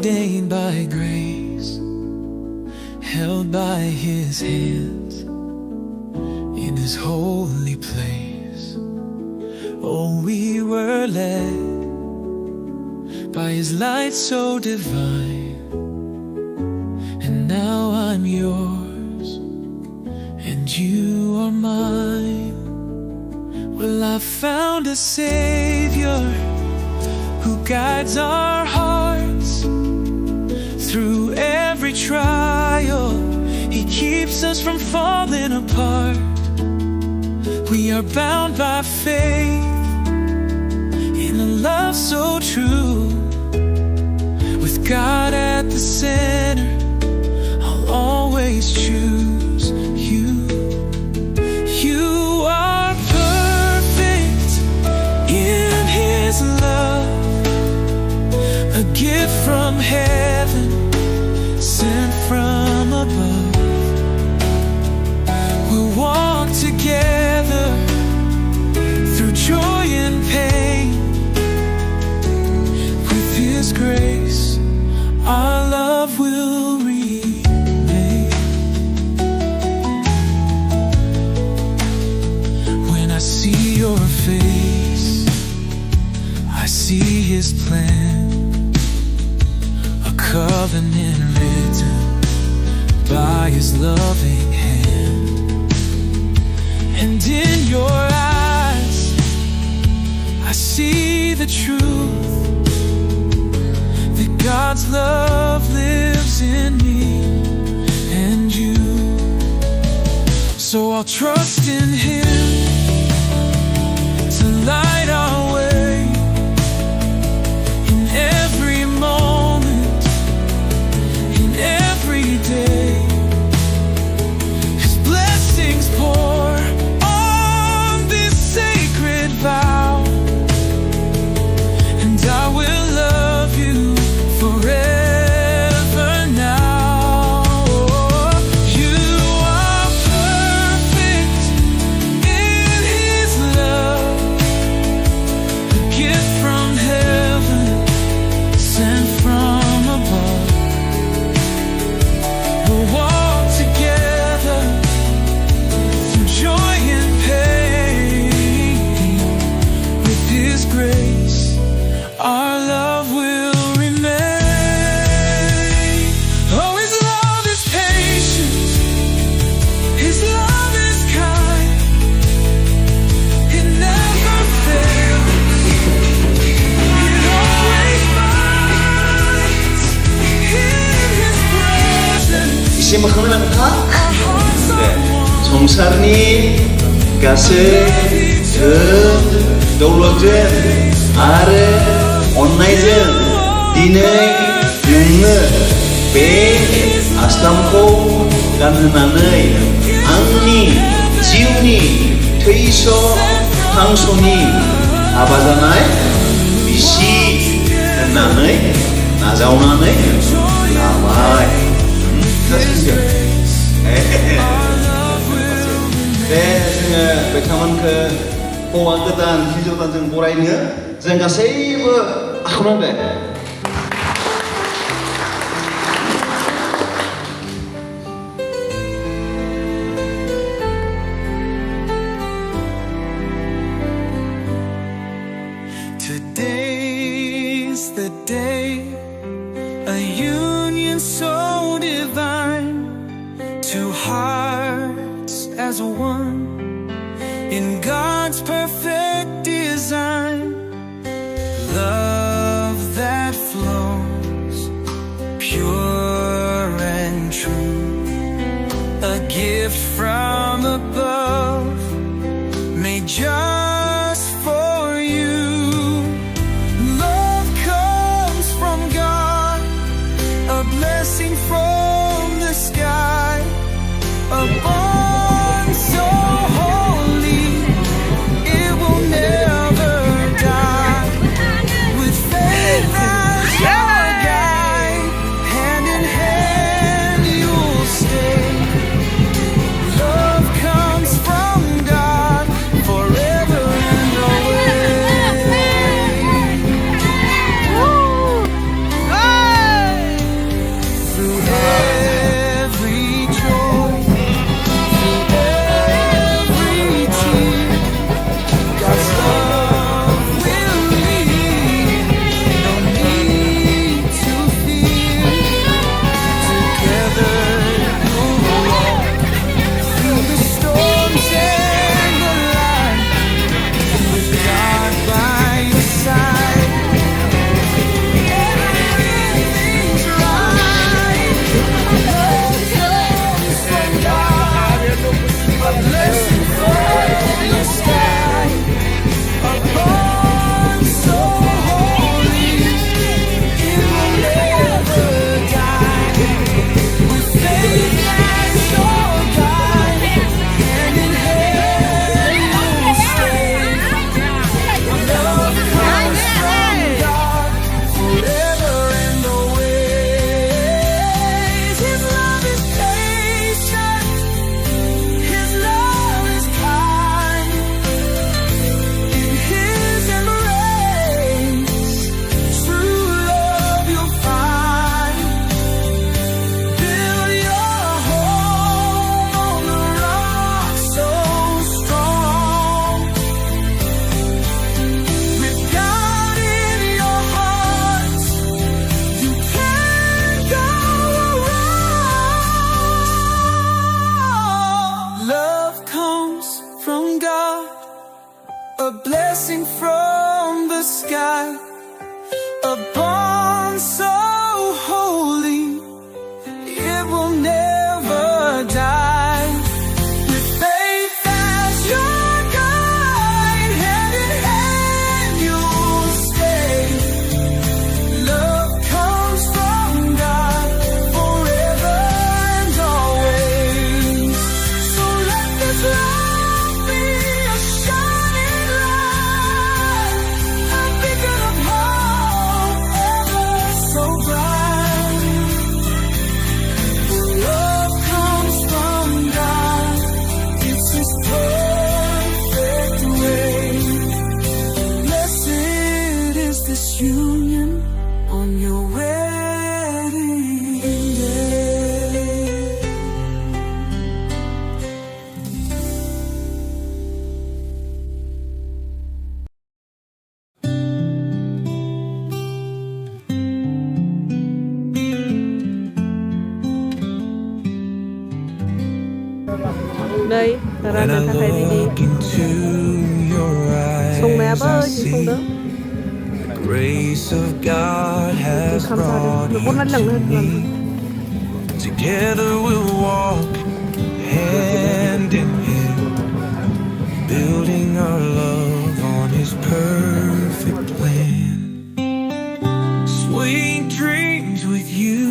ordained by grace, held by His hands in His holy place. Oh, we were led by His light so divine, and now I'm yours and you are mine. Well, I found a Savior who guides our hearts through every trial. He keeps us from falling apart. We are bound by faith in a love so true. With God at the center, I'll always choose you. You are perfect in His love, a gift from heaven, sent from above. We'll walk together through joy and pain. With His grace, our love will remain. When I see your face, I see His plan, a covenant written by His loving hand. And in your eyes, I see the truth, that God's love lives in me and you. So I'll trust in Him to light our way in every moment, in every day. His blessings pour on this sacred vow, and I will love you forever now. You are perfect in His love, a gift from heaven, sent from above. We'll walk together through joy and pain. With His grace, our love will remain. Oh, His love is patient, His love is kind, it never fails, it always finds in His presence. 이 시목하면 합니까? Our hearts are one. 정사르니 가세 दौलतजों आरो अननायजों दिनै नोंनो बे आस्थामखौ गानहोनानै आंनि जिउनि थैस' थांस'नि हाबा जानाय बिसि होननानै नाजावनानै लाबाय। बे जोङो बिथांमोनखौ हौवा गोदान हिन्जाव गोदानजों बरायनो जों गासैबो आखायाव नांदों। Today's the day, a union so divine, two hearts as one in God's perfect design. Love that flows pure and true, a gift from above, made just for you. Love comes from God, a blessing from the sky, a bond so holy a blessing from the sky, a bond so holy, it will never die. With faith as your guide, hand in hand you'll stay. Love comes from God forever and always. So let this love be a shining light, a beacon of hope ever so bright. Love comes from God, it's His perfect way. Blessed is this union on your wedding day. Đây, ta ra nâng thang đi đi. Into your eyes, Sung mẹ I bơi, chị see không đỡ. the grace of God has Không sao brought được, you một lần to lần me. lần. Together we'll walk hand in hand, building our love on His perfect plan. Sweet dreams with you.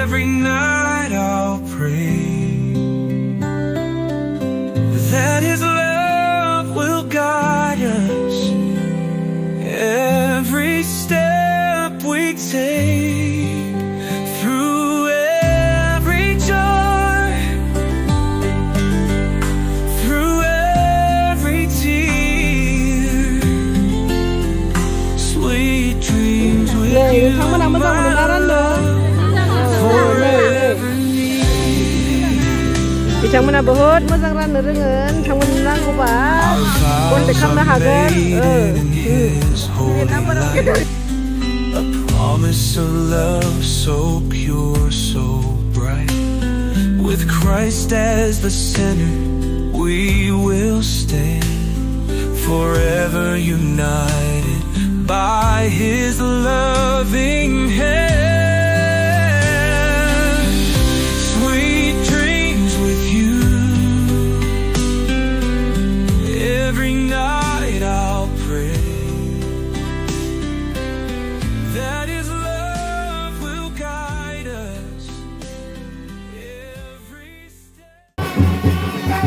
Every night I'll pray that His love will guide us every step we take, through every joy, through every tear. Sweet dreams with Này, you, tháng nào mới ra mình ra ăn nữa. forever near. Bicara mana bohot, mazang ran nerengen, thang menang ko ba? Kon dekam dah hagan. His holy light, a promise of love so pure, so bright. With Christ as the center, we will stand, forever united by His loving hand. Sweet dreams with you. Every night I'll pray that His love will guide us every step.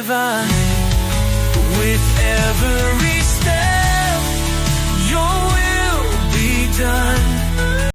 forever.